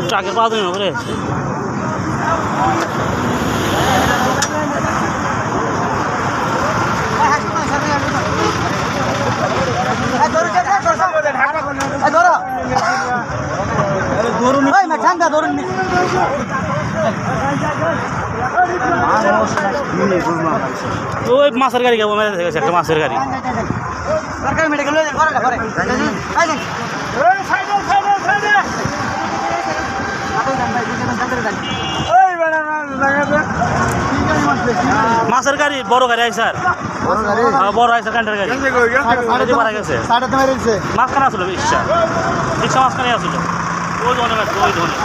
ট্রাকের পা দিন করে ওই মাছের গাড়ি খাবো মেরে গেছে একটা মাছের গাড়ি মাছের গাড়ি বড় গাড়ি আই স্যার বড় আই স্যার কান্টার গাড়ি মারা গেছে মাঝখানে আসলো রিক্সা রিক্সা মাঝখানে আসলো ওই ধরনের ওই ধরনের